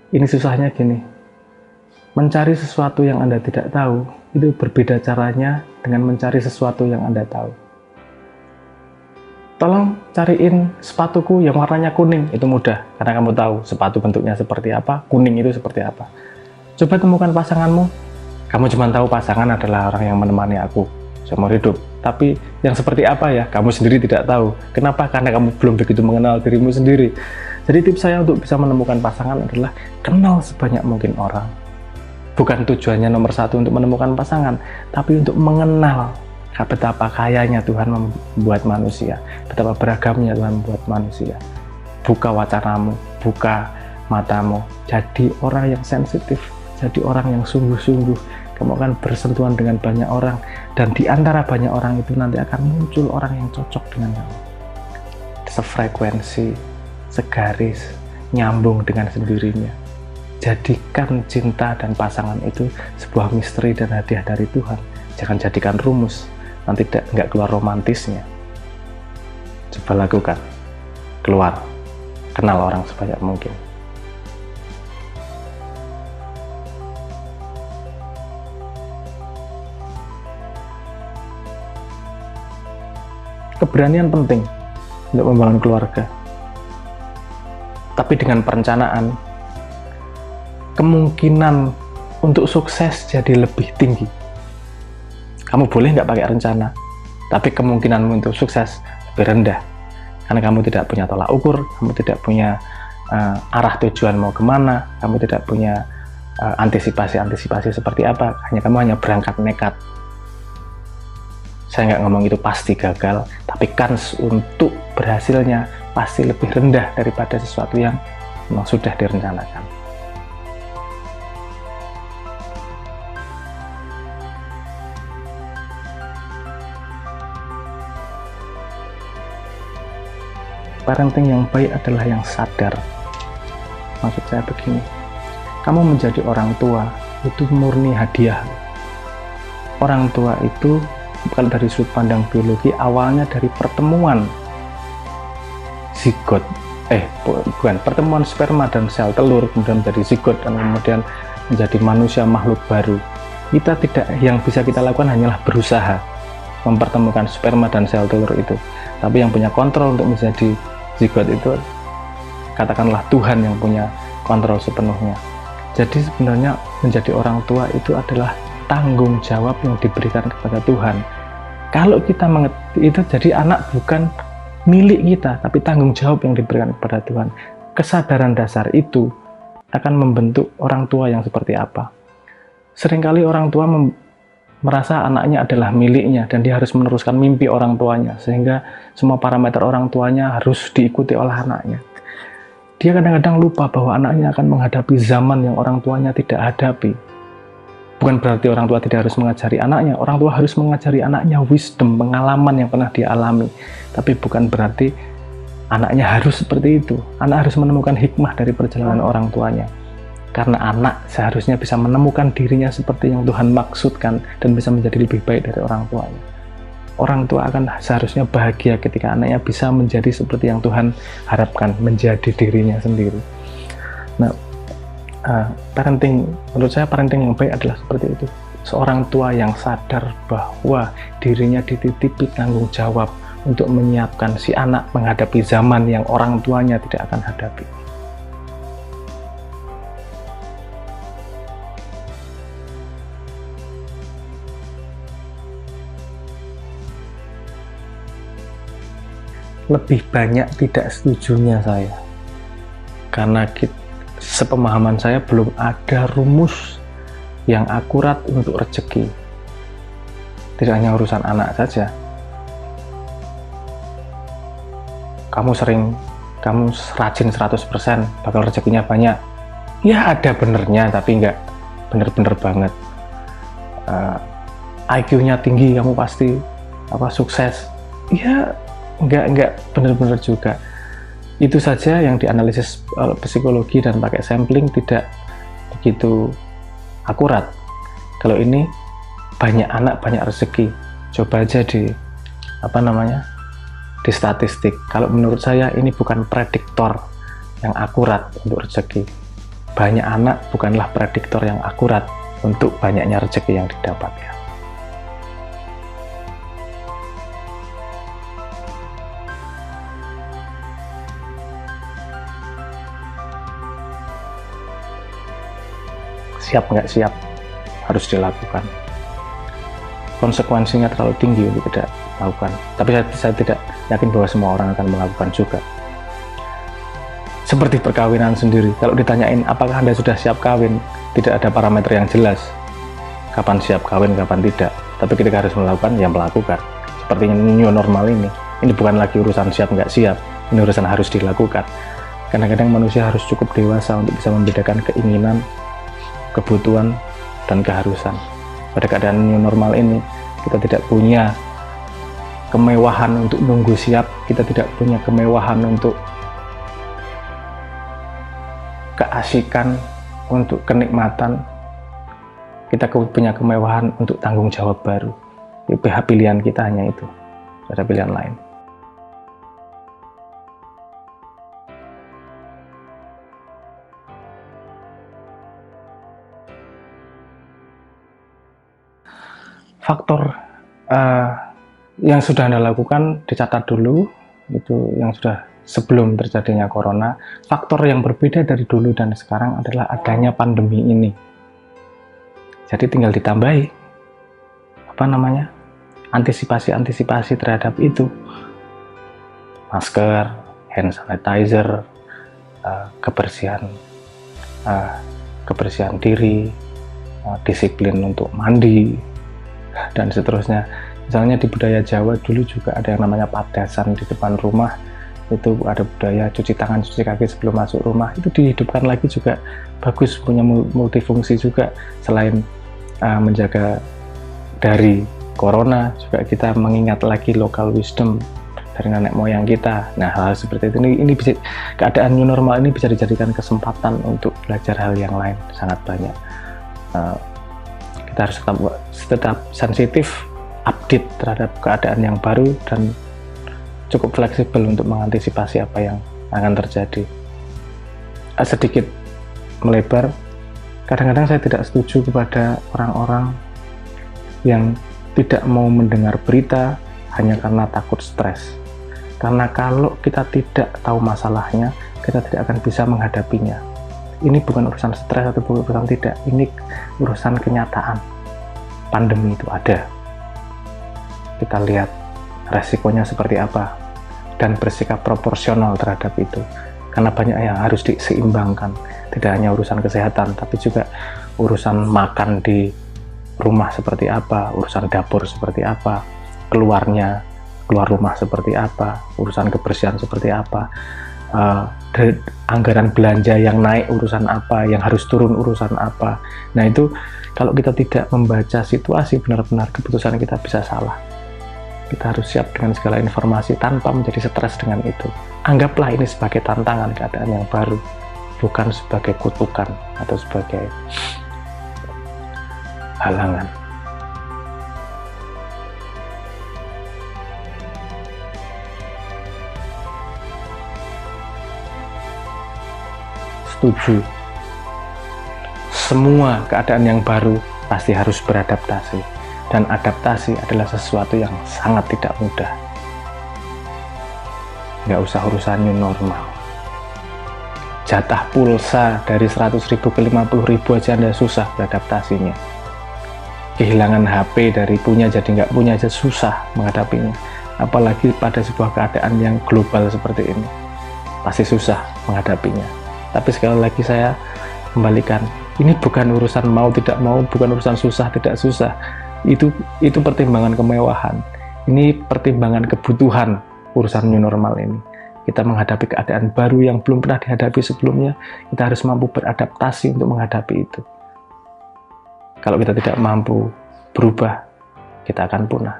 Ini susahnya gini, mencari sesuatu yang Anda tidak tahu, itu berbeda caranya dengan mencari sesuatu yang Anda tahu. Tolong cariin sepatuku yang warnanya kuning, itu mudah, karena kamu tahu sepatu bentuknya seperti apa, kuning itu seperti apa. Coba temukan pasanganmu, kamu cuma tahu pasangan adalah orang yang menemani aku seumur hidup, tapi yang seperti apa ya, kamu sendiri tidak tahu. Kenapa? Karena kamu belum begitu mengenal dirimu sendiri. Jadi tips saya untuk bisa menemukan pasangan adalah kenal sebanyak mungkin orang. Bukan tujuannya nomor satu untuk menemukan pasangan, tapi untuk mengenal betapa kayanya Tuhan membuat manusia, betapa beragamnya Tuhan membuat manusia. Buka wacanamu, buka matamu, jadi orang yang sensitif, jadi orang yang sungguh-sungguh. Kamu akan bersentuhan dengan banyak orang, dan di antara banyak orang itu nanti akan muncul orang yang cocok dengan kamu. Sefrekuensi, segaris, nyambung dengan sendirinya. Jadikan cinta dan pasangan itu sebuah misteri dan hadiah dari Tuhan. Jangan jadikan rumus, nanti nggak keluar romantisnya. Coba lakukan, keluar, kenal orang sebanyak mungkin. Keberanian penting untuk membangun keluarga, tapi dengan perencanaan, kemungkinan untuk sukses jadi lebih tinggi. Kamu boleh nggak pakai rencana, tapi kemungkinanmu untuk sukses lebih rendah, karena kamu tidak punya tolak ukur, kamu tidak punya arah tujuan mau kemana, kamu tidak punya antisipasi seperti apa, kamu hanya berangkat nekat. Saya nggak ngomong itu pasti gagal, tapi kans untuk berhasilnya pasti lebih rendah daripada sesuatu yang memang sudah direncanakan. Parenting yang baik adalah yang sadar. Maksud saya begini, kamu menjadi orang tua itu murni hadiah. Orang tua itu bukan dari sudut pandang biologi, awalnya dari pertemuan zigot, pertemuan sperma dan sel telur, kemudian menjadi zigot dan kemudian menjadi manusia, makhluk baru. Yang bisa kita lakukan hanyalah berusaha mempertemukan sperma dan sel telur itu. Tapi yang punya kontrol untuk menjadi zigot itu katakanlah Tuhan yang punya kontrol sepenuhnya. Jadi sebenarnya menjadi orang tua itu adalah tanggung jawab yang diberikan kepada Tuhan. Kalau kita mengerti itu, jadi anak bukan milik kita, tapi tanggung jawab yang diberikan kepada Tuhan. Kesadaran dasar itu akan membentuk orang tua yang seperti apa. Seringkali orang tua merasa anaknya adalah miliknya dan dia harus meneruskan mimpi orang tuanya, sehingga semua parameter orang tuanya harus diikuti oleh anaknya. Dia kadang-kadang lupa bahwa anaknya akan menghadapi zaman yang orang tuanya tidak hadapi. Bukan berarti orang tua tidak harus mengajari anaknya, orang tua harus mengajari anaknya wisdom, pengalaman yang pernah dia alami. Tapi bukan berarti anaknya harus seperti itu. Anak harus menemukan hikmah dari perjalanan orang tuanya. Karena anak seharusnya bisa menemukan dirinya seperti yang Tuhan maksudkan dan bisa menjadi lebih baik dari orang tuanya. Orang tua akan seharusnya bahagia ketika anaknya bisa menjadi seperti yang Tuhan harapkan, menjadi dirinya sendiri. Nah, menurut saya parenting yang baik adalah seperti itu. Seorang tua yang sadar bahwa dirinya dititipi tanggung jawab untuk menyiapkan si anak menghadapi zaman yang orang tuanya tidak akan hadapi. Lebih banyak tidak setujunya saya, karena sepemahaman saya belum ada rumus yang akurat untuk rezeki. Tidak hanya urusan anak saja. Kamu rajin 100%, bakal rezekinya banyak. Ya ada benernya, tapi nggak bener-bener banget. IQ-nya tinggi, kamu pasti sukses. Ya nggak bener-bener juga. Itu saja yang dianalisis psikologi dan pakai sampling tidak begitu akurat. Kalau ini banyak anak banyak rezeki, coba aja di statistik. Kalau menurut saya ini bukan prediktor yang akurat untuk rezeki. banyak anak bukanlah prediktor yang akurat untuk banyaknya rezeki yang didapatkan. Siap nggak siap, harus dilakukan. Konsekuensinya terlalu tinggi untuk tidak melakukan. Tapi saya tidak yakin bahwa semua orang akan melakukan juga. Seperti perkawinan sendiri, kalau ditanyain apakah Anda sudah siap kawin, tidak ada parameter yang jelas. Kapan siap kawin, kapan tidak. Tapi ketika harus melakukan, ya melakukan. Seperti new normal ini bukan lagi urusan siap nggak siap, ini urusan harus dilakukan. Kadang-kadang manusia harus cukup dewasa untuk bisa membedakan keinginan, kebutuhan, dan keharusan. Pada keadaan new normal ini, kita tidak punya kemewahan untuk nunggu siap, kita tidak punya kemewahan untuk keasikan, untuk kenikmatan, kita punya kemewahan untuk tanggung jawab baru. Pilihan kita hanya itu, tidak ada pilihan lain. Faktor yang sudah Anda lakukan dicatat dulu, itu yang sudah sebelum terjadinya corona. Faktor yang berbeda dari dulu dan sekarang adalah adanya pandemi ini. Jadi tinggal ditambahi antisipasi terhadap itu. Masker, hand sanitizer, kebersihan diri, disiplin untuk mandi, dan seterusnya. Misalnya di budaya Jawa dulu juga ada yang namanya padesan di depan rumah, itu ada budaya cuci tangan, cuci kaki sebelum masuk rumah, itu dihidupkan lagi juga bagus, punya multifungsi juga. Selain menjaga dari corona, juga kita mengingat lagi local wisdom dari nenek moyang kita. Nah, hal seperti itu, ini bisa, keadaan new normal ini bisa dijadikan kesempatan untuk belajar hal yang lain, sangat banyak. Kita harus tetap sensitif, update terhadap keadaan yang baru, dan cukup fleksibel untuk mengantisipasi apa yang akan terjadi. Sedikit melebar, kadang-kadang saya tidak setuju kepada orang-orang yang tidak mau mendengar berita hanya karena takut stres. Karena kalau kita tidak tahu masalahnya, kita tidak akan bisa menghadapinya. Ini bukan urusan stres atau bukan urusan tidak, ini urusan kenyataan. Pandemi itu ada. Kita lihat resikonya seperti apa, dan bersikap proporsional terhadap itu. Karena banyak yang harus diseimbangkan, tidak hanya urusan kesehatan, tapi juga urusan makan di rumah seperti apa, urusan dapur seperti apa, keluar rumah seperti apa, urusan kebersihan seperti apa, anggaran belanja yang naik urusan apa, yang harus turun urusan apa. Nah itu, kalau kita tidak membaca situasi benar-benar, keputusan kita bisa salah. Kita harus siap dengan segala informasi tanpa menjadi stres dengan itu. Anggaplah ini sebagai tantangan keadaan yang baru, bukan sebagai kutukan atau sebagai halangan. Setuju. Semua keadaan yang baru pasti harus beradaptasi. Dan adaptasi adalah sesuatu yang sangat tidak mudah. Nggak usah urusan new normal. Jatah pulsa dari 100.000 ke 50.000 aja Anda susah beradaptasinya. Kehilangan HP dari punya jadi nggak punya aja susah menghadapinya. Apalagi pada sebuah keadaan yang global seperti ini. Pasti susah menghadapinya. Tapi sekali lagi saya kembalikan, ini bukan urusan mau tidak mau, bukan urusan susah tidak susah. Itu pertimbangan kemewahan. Ini pertimbangan kebutuhan urusan new normal ini. Kita menghadapi keadaan baru yang belum pernah dihadapi sebelumnya. Kita harus mampu beradaptasi untuk menghadapi itu. Kalau kita tidak mampu berubah, kita akan punah.